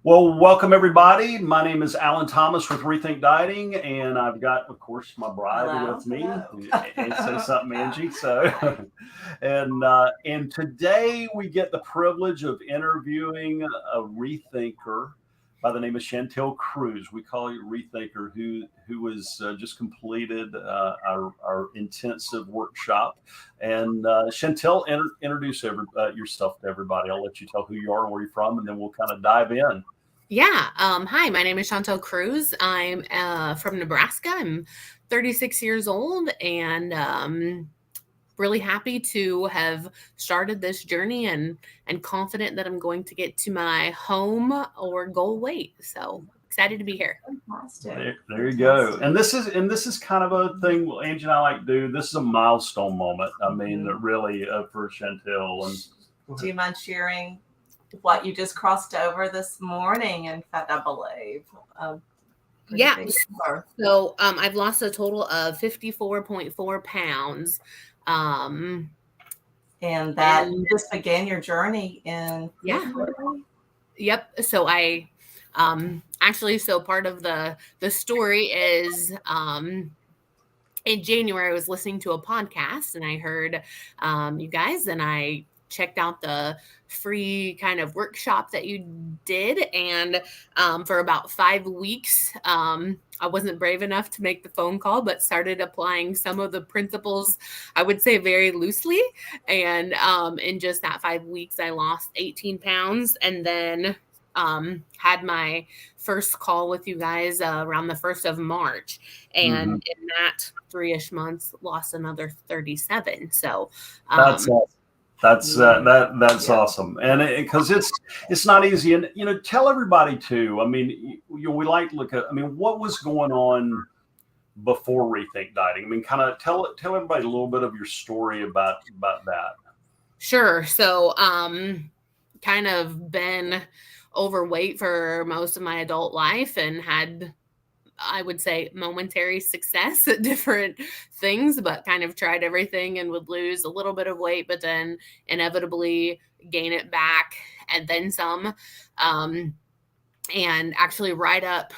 Well, welcome everybody. My name is Alan Thomas with Rethink Dieting, and I've got, of course, my bride Hello. with me. Hello. And say something, Angie. So, and today we get the privilege of interviewing a rethinker by the name of Shantille Kruse. We call you Rethinker, who was just completed our intensive workshop. And Shantille, introduce yourself to everybody. I'll let you tell who you are and where you're from, and then we'll kind of dive in. Yeah. Hi, my name is Shantille Kruse. I'm from Nebraska. I'm 36 years old and really happy to have started this journey and confident that I'm going to get to my home or goal weight. So excited to be here. There you go. And this is kind of a thing Angie and I like to do. This is a milestone moment. I mean, really for Shantille. And do you mind sharing what you just crossed over this morning? In fact, I believe. Yeah. So I've lost a total of 54.4 pounds. And that just began your journey in February? Yep. So I actually, so part of the story is in January I was listening to a podcast and I heard you guys, and I checked out the free kind of workshop that you did. And for about 5 weeks, I wasn't brave enough to make the phone call, but started applying some of the principles, I would say very loosely. And in just that 5 weeks, I lost 18 pounds and then had my first call with you guys around the 1st of March. And in that 3-ish months, lost another 37. So that's awesome, and because it's not easy, and tell everybody too. I mean, we like to look at. I mean, what was going on before Rethink Dieting? I mean, kind of tell everybody a little bit of your story about that. Sure. So, kind of been overweight for most of my adult life and had, I would say, momentary success at different things, but kind of tried everything and would lose a little bit of weight, but then inevitably gain it back and then some. And actually right up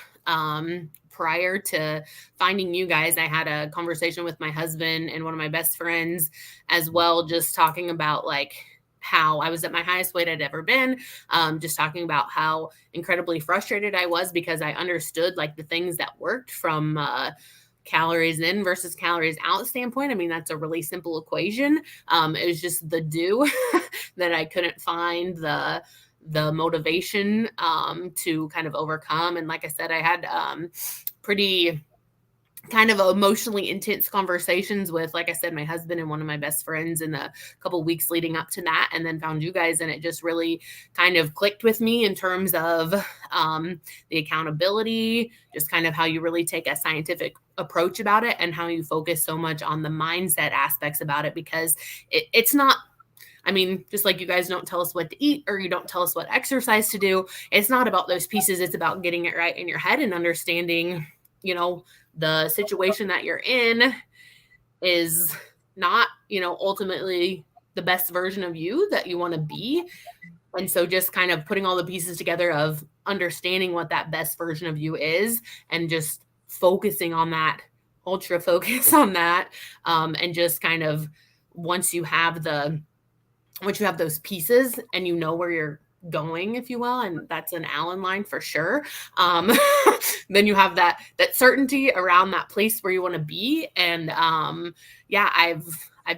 prior to finding you guys, I had a conversation with my husband and one of my best friends as well, just talking about like how I was at my highest weight I'd ever been, just talking about how incredibly frustrated I was because I understood like the things that worked from calories in versus calories out standpoint. I mean, that's a really simple equation. It was just the do that I couldn't find the motivation to kind of overcome. And like I said, I had pretty kind of emotionally intense conversations with, like I said, my husband and one of my best friends in the couple weeks leading up to that, and then found you guys, and it just really kind of clicked with me in terms of the accountability, just kind of how you really take a scientific approach about it and how you focus so much on the mindset aspects about it, because it's not, I mean, just like you guys don't tell us what to eat or you don't tell us what exercise to do, it's not about those pieces. It's about getting it right in your head and understanding, the situation that you're in is not, ultimately the best version of you that you want to be. And so just kind of putting all the pieces together of understanding what that best version of you is and just focusing on that, ultra focus on that. And just kind of once you have those pieces and you know where you're going, if you will, and that's an Allen line for sure, then you have that certainty around that place where you want to be. And I've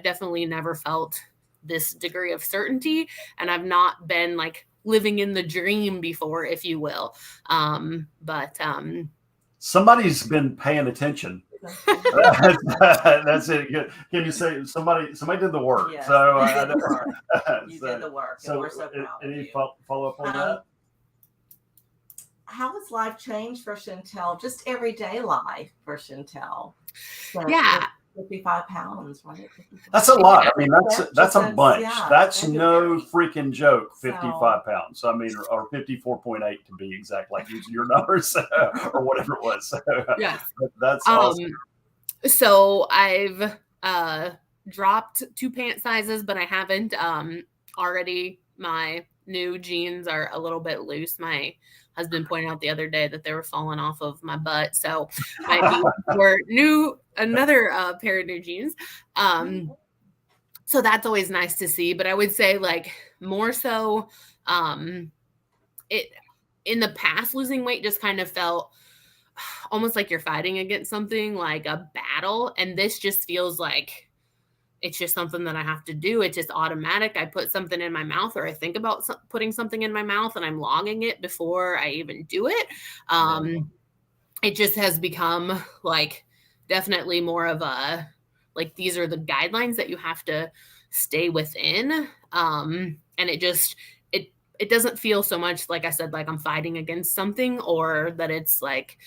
definitely never felt this degree of certainty, and I've not been like living in the dream before, if you will. But somebody's been paying attention. That's it. Can you say somebody did the work? Yes, so you did the work. So we're so proud any of you. follow up on that? How has life changed for Shantille? Just everyday life for Shantille. So yeah. 55 pounds, right? 55. That's a lot. I mean, that's a bunch. Yeah, that's no freaking joke. 55 So- pounds. I mean, or 54.8 to be exact, like using your numbers or whatever it was. Yes. That's awesome. So I've dropped 2 pant sizes, but I haven't already my new jeans are a little bit loose. My husband pointed out the other day that they were falling off of my butt. So might be for another pair of new jeans. So that's always nice to see. But I would say like more so it in the past, losing weight just kind of felt almost like you're fighting against something, like a battle. And this just feels like it's just something that I have to do. It's just automatic. I put something in my mouth, or I think about putting something in my mouth, and I'm logging it before I even do it. It just has become like definitely more of a, like, these are the guidelines that you have to stay within. And it doesn't feel so much, like I said, like I'm fighting against something, or that it's like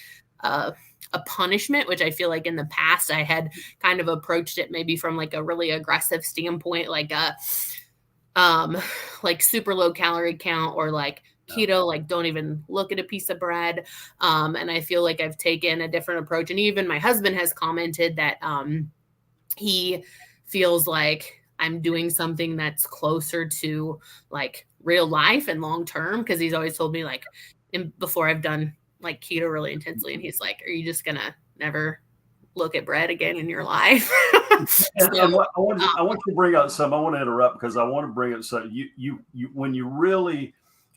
a punishment, which I feel like in the past I had kind of approached it maybe from like a really aggressive standpoint, like like super low calorie count, or like keto, like don't even look at a piece of bread. And I feel like I've taken a different approach. And even my husband has commented that he feels like I'm doing something that's closer to like real life and long term, because he's always told me like before I've done like keto really intensely, and he's like, are you just gonna never look at bread again in your life? And I want to bring up something. I want to interrupt because I want to bring up something. You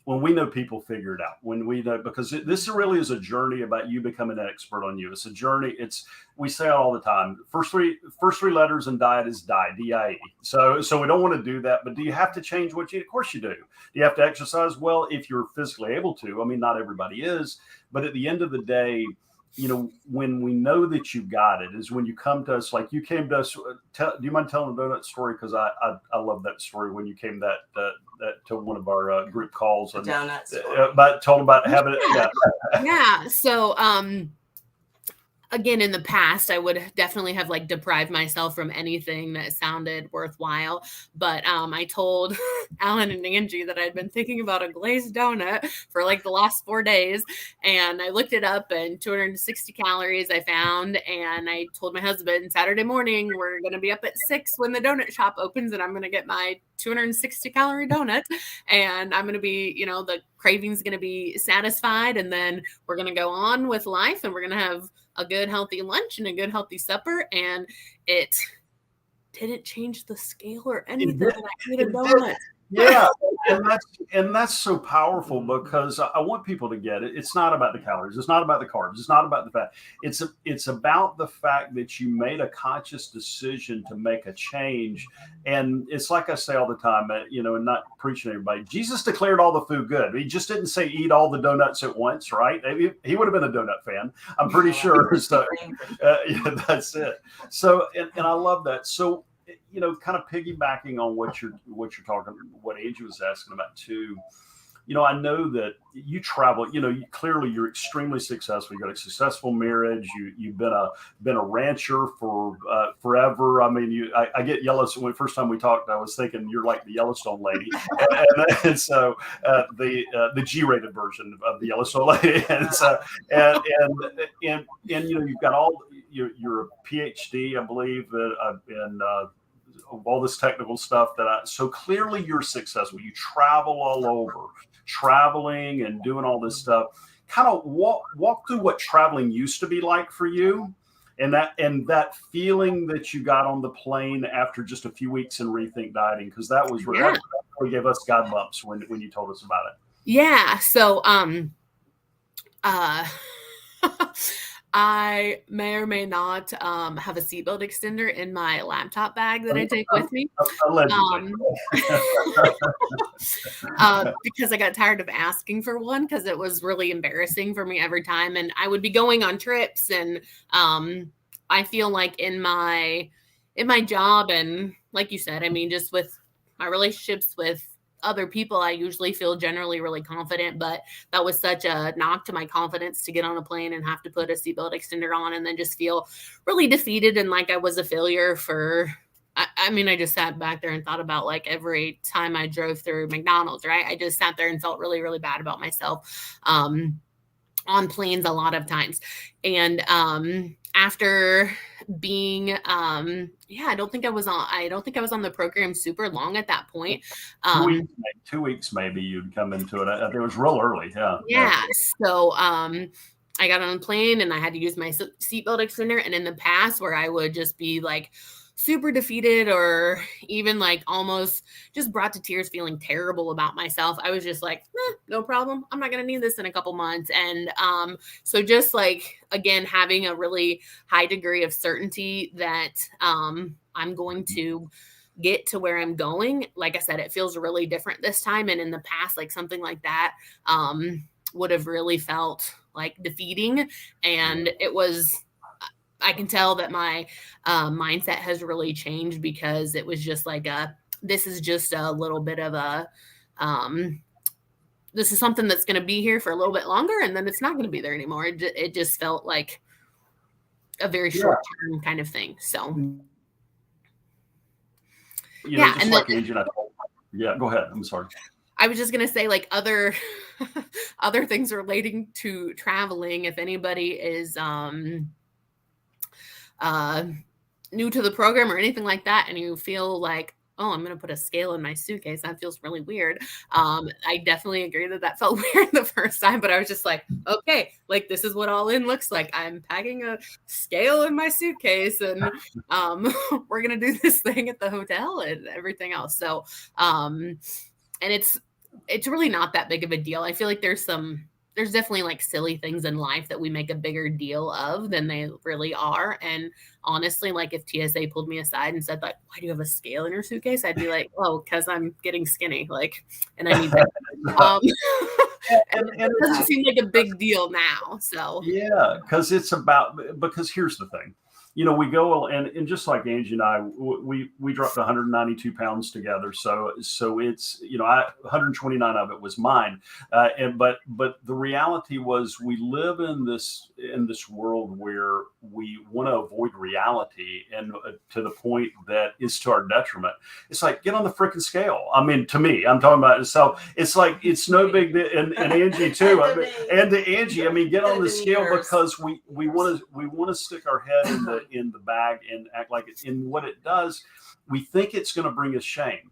when we know people figure it out, when we know, because this really is a journey about you becoming an expert on you. It's a journey. We say it all the time. First three letters in diet is die, D-I-E. So we don't want to do that. But do you have to change what you eat? Of course you do. Do you have to exercise? Well, if you're physically able to. I mean, not everybody is. But at the end of the day, you know, when we know that you got it is when you come to us, like you came to us. Do you mind telling the donut story? Because I love that story when you came that to one of our group calls. And, donut story. Told them about having it. Yeah. So, again, in the past, I would definitely have like deprived myself from anything that sounded worthwhile. But I told Alan and Angie that I'd been thinking about a glazed donut for like the last 4 days. And I looked it up, and 260 calories I found. And I told my husband Saturday morning, we're going to be up at 6 when the donut shop opens, and I'm going to get my 260 calorie donut. And I'm going to be, you know, the craving's going to be satisfied. And then we're going to go on with life, and we're going to have a good healthy lunch and a good healthy supper. And it didn't change the scale or anything. I ate a donut. Yeah, and that's so powerful, because I want people to get it. It's not about the calories. It's not about the carbs. It's not about the fat. It's about the fact that you made a conscious decision to make a change. And it's like I say all the time, you know, and not preaching to everybody. Jesus declared all the food good. He just didn't say eat all the donuts at once, right? He would have been a donut fan, I'm pretty sure. So yeah, that's it. So and I love that. So, you know, kind of piggybacking on what you're talking, what Angie was asking about too. You know, I know that you travel. You know, clearly you're extremely successful. You got a successful marriage. You've been a rancher for forever. I mean, I get Yellowstone. When the first time we talked, I was thinking you're like the Yellowstone lady, and so the G-rated version of the Yellowstone lady, and so and you know, you've got all you're a PhD, I believe, in all this technical stuff so clearly you're successful. You travel all over, traveling and doing all this stuff. Kind of walk through what traveling used to be like for you, and that feeling that you got on the plane after just a few weeks in Rethink Dieting, because that really gave us God bumps when you told us about it. Yeah. So I may or may not have a seatbelt extender in my laptop bag that I take with me. Because I got tired of asking for one, because it was really embarrassing for me every time. And I would be going on trips, and I feel like in my job, and like you said, I mean, just with my relationships with other people, I usually feel generally really confident, but that was such a knock to my confidence to get on a plane and have to put a seatbelt extender on, and then just feel really defeated and like I was a failure for, I mean, I just sat back there and thought about like every time I drove through McDonald's, right? I just sat there and felt really, really bad about myself on planes a lot of times. And after being I don't think I was on the program super long at that point. 2 weeks maybe you'd come into it. I think it was real early. Yeah. So I got on a plane and I had to use my seatbelt extender. And in the past where I would just be like super defeated or even like almost just brought to tears, feeling terrible about myself, I was just like, no problem. I'm not going to need this in a couple months. And so just like, again, having a really high degree of certainty that I'm going to get to where I'm going. Like I said, it feels really different this time. And in the past, like something like that would have really felt like defeating. And it was, I can tell that my mindset has really changed because it was just like this is just a little bit of a, this is something that's going to be here for a little bit longer and then it's not going to be there anymore. It just felt like a very short-term kind of thing. So, just like Angie and I told. Yeah, go ahead. I'm sorry. I was just going to say like other things relating to traveling. If anybody is new to the program or anything like that, and you feel like, oh, I'm going to put a scale in my suitcase, that feels really weird. I definitely agree that felt weird the first time, but I was just like, okay, like this is what all in looks like. I'm packing a scale in my suitcase and we're going to do this thing at the hotel and everything else. So, and it's really not that big of a deal. I feel like there's definitely like silly things in life that we make a bigger deal of than they really are. And honestly, like if TSA pulled me aside and said like, why do you have a scale in your suitcase? I'd be like, oh, because I'm getting skinny. Like, and I need that. And it doesn't seem like a big deal now. So yeah, because here's the thing. We go and just like Angie and I, we dropped 192 pounds together. So it's 129 of it was mine. But the reality was we live in this world where we want to avoid reality, and to the point that is to our detriment. It's like, get on the freaking scale. I mean, to me, I'm talking about it. So it's like it's no big deal. And Angie too, and to Angie, I mean, get on the scale because we want to stick our head in the bag and act like it's in what it does. We think it's going to bring us shame,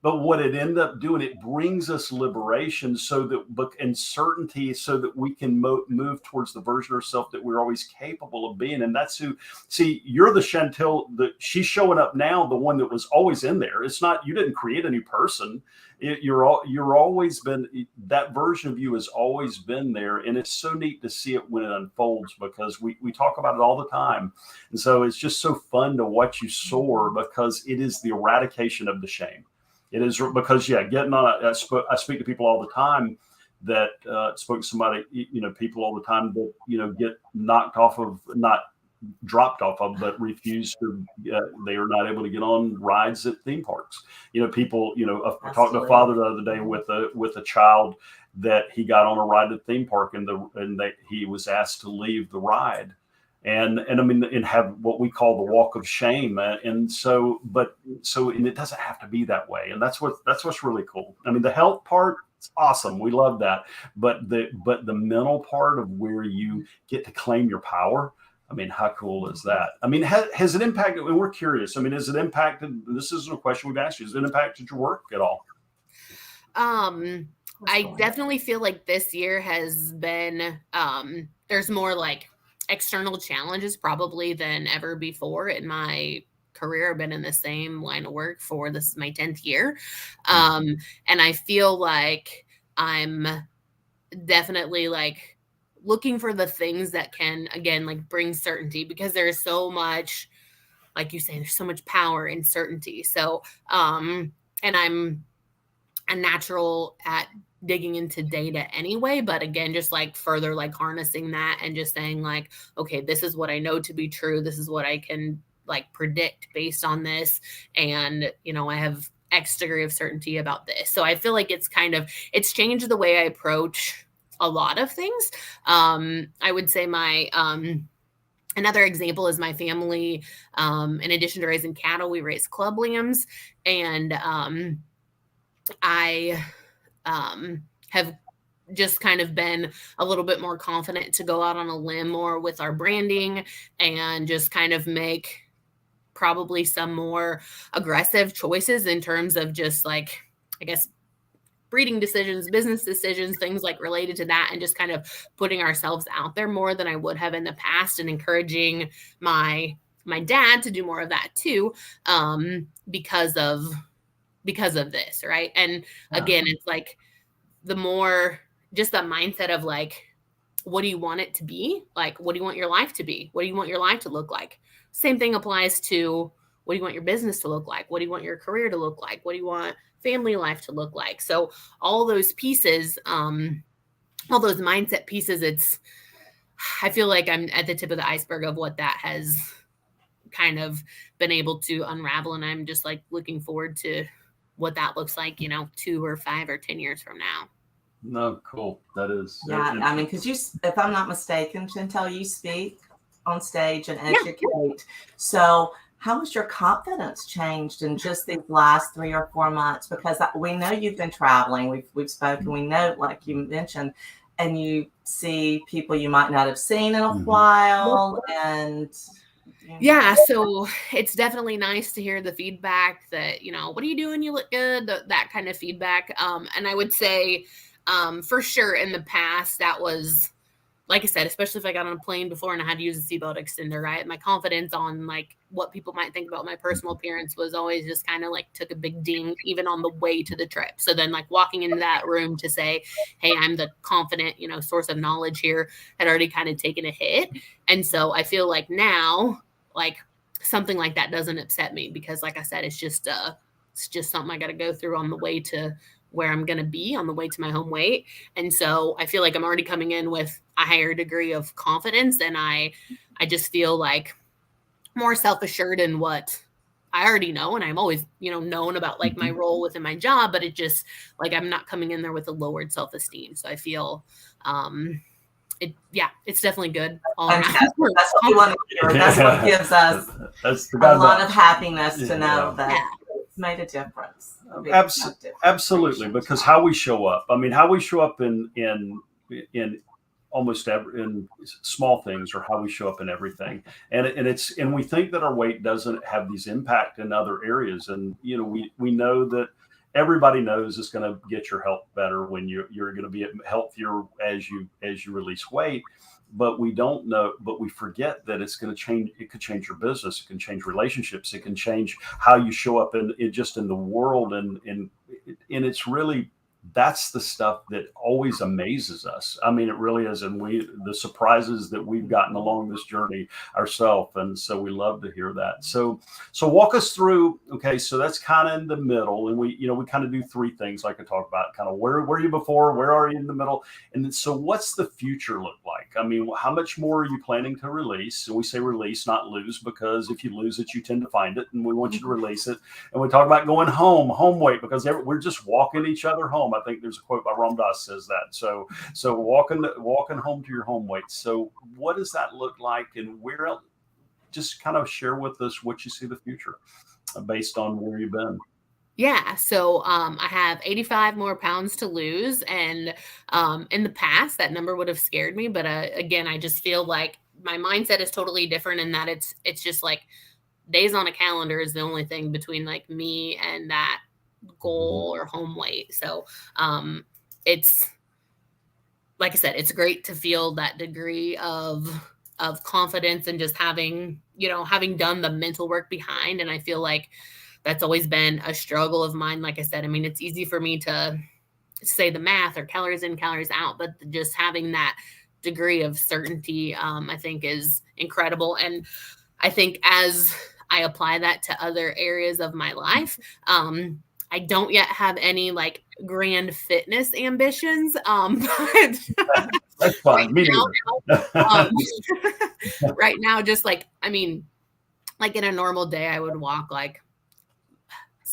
but what it ended up doing, it brings us liberation and certainty so that we can move towards the version of ourselves that we're always capable of being. And that's you're the Shantille, she's showing up now, the one that was always in there. It's not, you didn't create a new person. You're always been, that version of you has always been there. And it's so neat to see it when it unfolds, because we talk about it all the time. And so it's just so fun to watch you soar, because it is the eradication of the shame. It is because, getting on, I speak to people all the time that spoke to somebody, people all the time that, get knocked off of, not dropped off of, but refused to, they are not able to get on rides at theme parks. People, I talked to a father the other day with a child that he got on a ride at the theme park and he was asked to leave the ride. And I mean, and have what we call the walk of shame. And it doesn't have to be that way. And that's what's really cool. I mean, the health part, it's awesome. We love that. But the mental part of where you get to claim your power, I mean, how cool is that? I mean, has it impacted, and we're curious, I mean, has it impacted, this isn't a question we've asked you, has it impacted your work at all? I definitely feel like this year has been, there's more like external challenges probably than ever before in my career. I've been in the same line of work for, this is my 10th year. And I feel like I'm definitely like looking for the things that can, again, like bring certainty, because there's so much, like you say, there's so much power in certainty. So, and I'm a natural at digging into data anyway, but again, just like further like harnessing that and just saying like, okay, this is what I know to be true. This is what I can like predict based on this. And, I have X degree of certainty about this. So I feel like it's changed the way I approach a lot of things. I would say my, another example is my family. In addition to raising cattle, we raise club lambs, and I have just kind of been a little bit more confident to go out on a limb more with our branding and just kind of make probably some more aggressive choices in terms of just like, I guess, breeding decisions, business decisions, things like related to that, and just kind of putting ourselves out there more than I would have in the past, and encouraging my dad to do more of that too, because of this, right? And again, it's like the more just the mindset of like, what do you want it to be? Like, what do you want your life to be? What do you want your life to look like? Same thing applies to what do you want your business to look like? What do you want your career to look like? What do you want family life to look like? So all those pieces, all those mindset pieces, I feel like I'm at the tip of the iceberg of what that has kind of been able to unravel. And I'm just like looking forward to what that looks like, 2 or 5 or 10 years from now. No, cool. That is. Yeah, I mean, because if I'm not mistaken, Shantille, you speak on stage and educate. Yeah. So how has your confidence changed in just these last 3 or 4 months? Because we know you've been traveling. We've spoken. We know, like you mentioned, and you see people you might not have seen in a while. And yeah, so it's definitely nice to hear the feedback that, what are you doing? You look good, that kind of feedback. And I would say, for sure in the past, that was, like I said, especially if I got on a plane before and I had to use a seatbelt extender, right? My confidence on like what people might think about my personal appearance was always just kind of like took a big ding, even on the way to the trip. So then like walking into that room to say, hey, I'm the confident, source of knowledge here, had already kind of taken a hit. And so I feel like now, like something like that doesn't upset me because like I said, it's just something I got to go through on the way to where I'm going to be, on the way to my home weight. And so I feel like I'm already coming in with a higher degree of confidence. And I just feel like more self-assured in what I already know. And I'm always, known about like my role within my job, but it just like, I'm not coming in there with a lowered self-esteem. So I feel, it's definitely good. That's what we want to hear. That's what gives us a lot of happiness to know that it's made a difference. Absolutely, because how we show up. I mean, how we show up in almost in small things, or how we show up in everything, and we think that our weight doesn't have these impact in other areas, and we know that. Everybody knows it's going to get your health better when you're going to be healthier as you release weight, but we don't know, but we forget that it's going to change. It could change your business. It can change relationships. It can change how you show up in the world. And it's really, that's the stuff that always amazes us. I mean, it really is. And the surprises that we've gotten along this journey ourselves. And so we love to hear that. So walk us through, okay, so that's kind of in the middle. And we kind of do 3 things like I talked about, kind of where were you before, where are you in the middle? And then, so what's the future look like? I mean, how much more are you planning to release? And we say release, not lose, because if you lose it, you tend to find it. And we want you to release it. And we talk about going home weight, because we're just walking each other home. I think there's a quote by Ram Dass says that. So walking home to your home weight. So what does that look like, and where else? Just kind of share with us what you see the future based on where you've been. Yeah. So I have 85 more pounds to lose. And in the past, that number would have scared me. But again, I just feel like my mindset is totally different in that it's just like days on a calendar is the only thing between like me and that goal or home weight. So it's, like I said, it's great to feel that degree of confidence and just having done the mental work behind. And I feel like that's always been a struggle of mine. Like I said, I mean, it's easy for me to say the math or calories in, calories out, but just having that degree of certainty, I think is incredible. And I think as I apply that to other areas of my life, I don't yet have any like grand fitness ambitions. But that's fine. Right now, just like, I mean, like in a normal day, I would walk like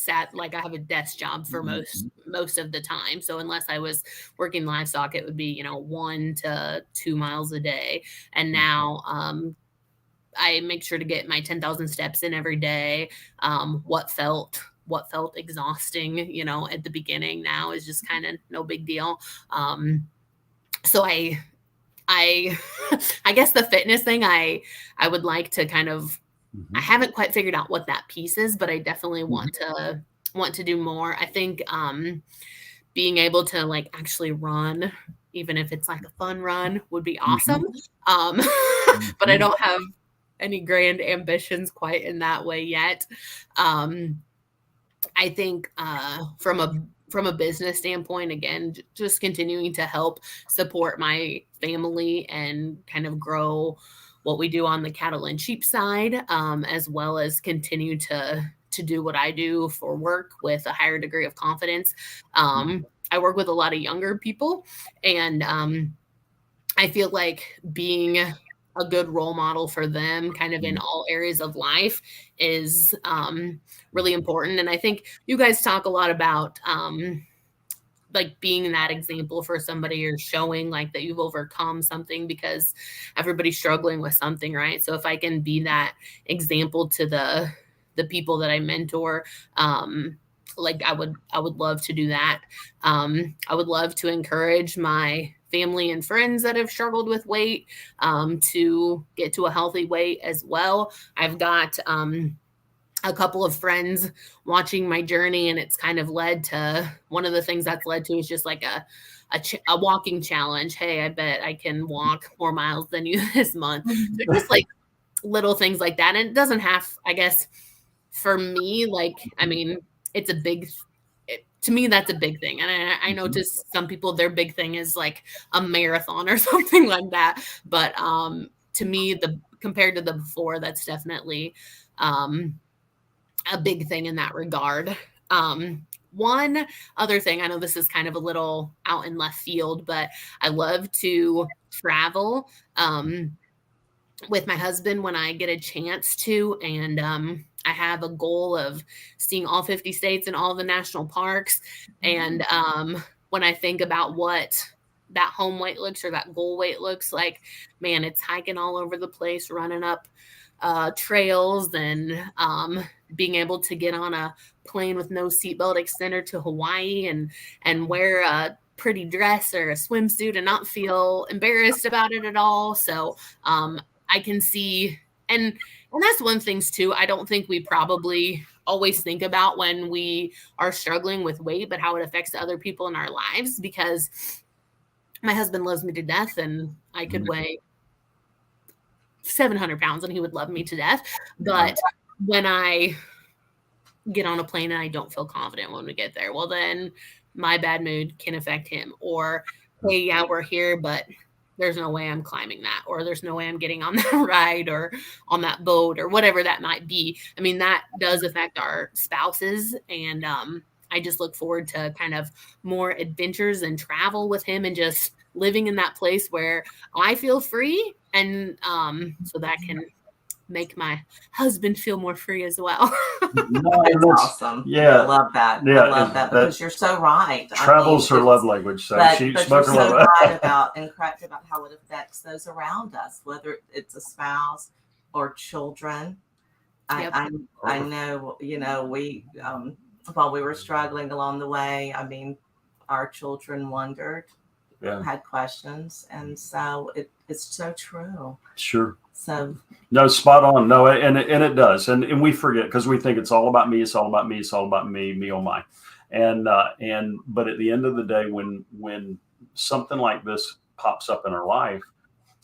I have a desk job for most of the time. So unless I was working livestock, it would be, 1 to 2 miles a day. And now, I make sure to get my 10,000 steps in every day. What felt exhausting, at the beginning now is just kind of no big deal. So I guess the fitness thing, I would like to kind of, I haven't quite figured out what that piece is, but I definitely want to do more. I think being able to like actually run, even if it's like a fun run, would be awesome. But I don't have any grand ambitions quite in that way yet. I think from a business standpoint, again, just continuing to help support my family and kind of grow what we do on the cattle and sheep side, as well as continue to do what I do for work with a higher degree of confidence. I work with a lot of younger people, and I feel like being a good role model for them kind of in all areas of life is really important. And I think you guys talk a lot about like being that example for somebody, or showing like that you've overcome something, because everybody's struggling with something, right? So if I can be that example to the people that I mentor, like I would love to do that. I would love to encourage my family and friends that have struggled with weight to get to a healthy weight as well. I've got a couple of friends watching my journey, and it's kind of led to, one of the things that's led to is just like a walking challenge. Hey, I bet I can walk more miles than you this month. So just like little things like that. And it doesn't have, I guess, for me, like, I mean, it's a big, to me, that's a big thing. And I know to some people, their big thing is like a marathon or something like that. But to me, compared to the before, that's definitely a big thing in that regard. One other thing, I know this is kind of a little out in left field, but I love to travel with my husband when I get a chance to. And I have a goal of seeing all 50 states and all the national parks. And when I think about what that home weight looks, or that goal weight looks like, man, it's hiking all over the place, running up trails, and being able to get on a plane with no seatbelt extender to Hawaii and wear a pretty dress or a swimsuit and not feel embarrassed about it at all. So I can see, and that's one thing too, I don't think we probably always think about when we are struggling with weight, but how it affects other people in our lives, because my husband loves me to death, and I could weigh 700 pounds and he would love me to death. But when I get on a plane and I don't feel confident when we get there, well, then my bad mood can affect him. Or, hey, yeah, we're here, but there's no way I'm climbing that, or there's no way I'm getting on that ride or on that boat, or whatever that might be. I mean, that does affect our spouses. And I just look forward to kind of more adventures and travel with him, and just living in that place where I feel free. And so that can make my husband feel more free as well. That's awesome. Yeah. I love that. Yeah, I love that, because you're so right. Travel's her love language. So but she's you're so right about and correct about how it affects those around us, whether it's a spouse or children. Yep. I know, we while we were struggling along the way, I mean, our children wondered, had questions, and so it's so true. Sure. So no, spot on. No, and it does, and we forget, because we think it's all about me. It's all about me. It's all about me. Me, oh my. And but at the end of the day, when something like this pops up in our life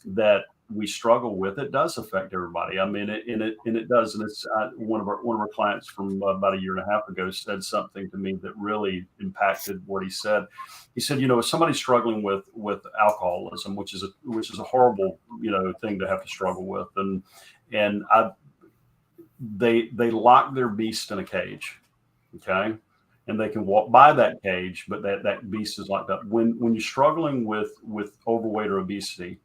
that we struggle with, it does affect everybody. I mean, it does. And it's one of our clients from about a year and a half ago said something to me that really impacted what he said. He said, if somebody's struggling with alcoholism, which is a horrible, thing to have to struggle with. And they lock their beast in a cage. Okay. And they can walk by that cage, but that beast is locked up. When you're struggling with overweight or obesity,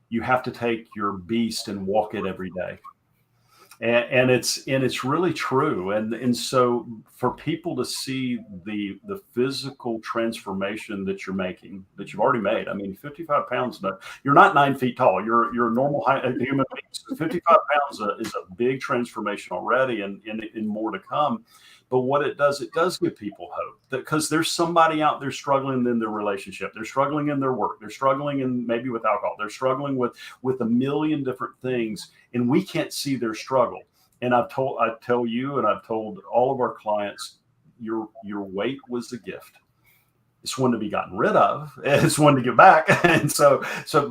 you have to take your beast and walk it every day. And it's really true. And so for people to see the physical transformation that you're making, that you've already made, I mean, 55 pounds, you're not 9 feet tall. You're a normal human being. So 55 pounds is a big transformation already, and more to come. But what it does give people hope, because there's somebody out there struggling in their relationship. They're struggling in their work. They're struggling in maybe with alcohol. They're struggling with a million different things, and we can't see their struggle. And I tell you, and I've told all of our clients, your weight was a gift. It's one to be gotten rid of. It's one to give back. And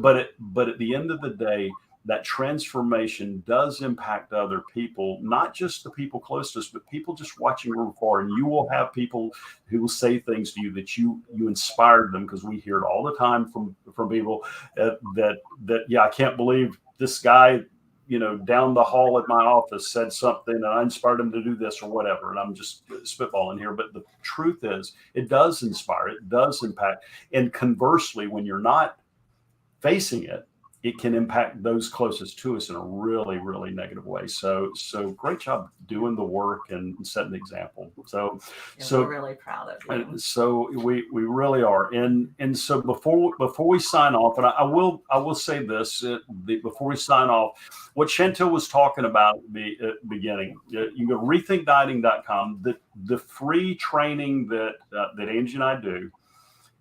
but at the end of the day, that transformation does impact other people, not just the people close to us, but people just watching from afar. And you will have people who will say things to you that you inspired them, because we hear it all the time from people that I can't believe this guy, down the hall at my office said something and I inspired him to do this or whatever. And I'm just spitballing here. But the truth is, it does inspire, it does impact. And conversely, when you're not facing it, it can impact those closest to us in a really, really negative way. So great job doing the work and setting the example. So we're really proud of you. So we really are. And so before we sign off, and I will say this before we sign off, what Shantille was talking about at the beginning, you go to rethinkdieting.com, the free training that Angie and I do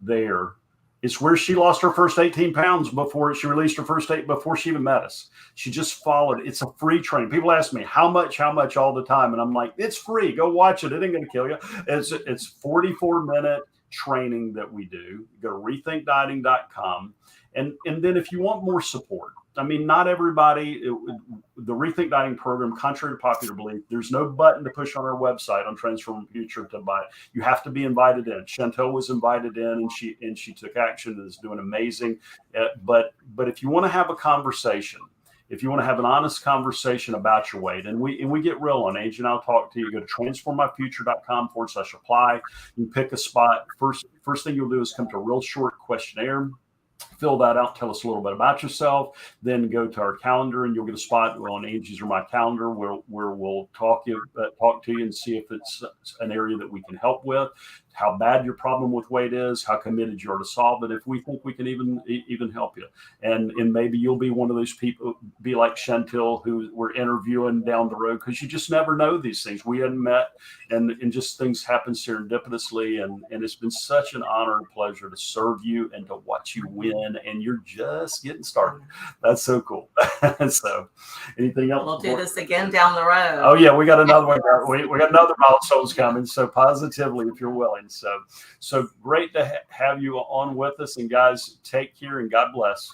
there. It's where she lost her first 18 pounds before she released her first before she even met us. She just followed. It's a free training. People ask me how much all the time. And I'm like, it's free. Go watch it. It ain't going to kill you. It's 44-minute training that we do. Go to rethinkdieting.com. And then if you want more support, I mean, not everybody, the Rethink Dieting program, contrary to popular belief, there's no button to push on our website on Transform Future to buy it. You have to be invited in. Shantille was invited in, and she took action and is doing amazing. But if you want to have a conversation, if you want to have an honest conversation about your weight, and we get real on Angie and I'll talk to you, go to transformmyfuture.com/apply. You pick a spot. First thing you'll do is come to a real short questionnaire. Fill that out, tell us a little bit about yourself, then go to our calendar and you'll get a spot on Angie's or my calendar where we'll talk to you and see if it's an area that we can help with, how bad your problem with weight is, how committed you are to solve it, if we think we can even help you. And maybe you'll be one of those people, be like Shantille, who we're interviewing down the road, because you just never know these things. We hadn't met, and just things happen serendipitously, and it's been such an honor and pleasure to serve you and to watch you win, and you're just getting started. That's so cool. So anything else? We'll do this again down the road. Oh yeah, we got another one. We got another milestones coming. So positively, if you're willing. So great to have you on with us. And guys, take care and God bless.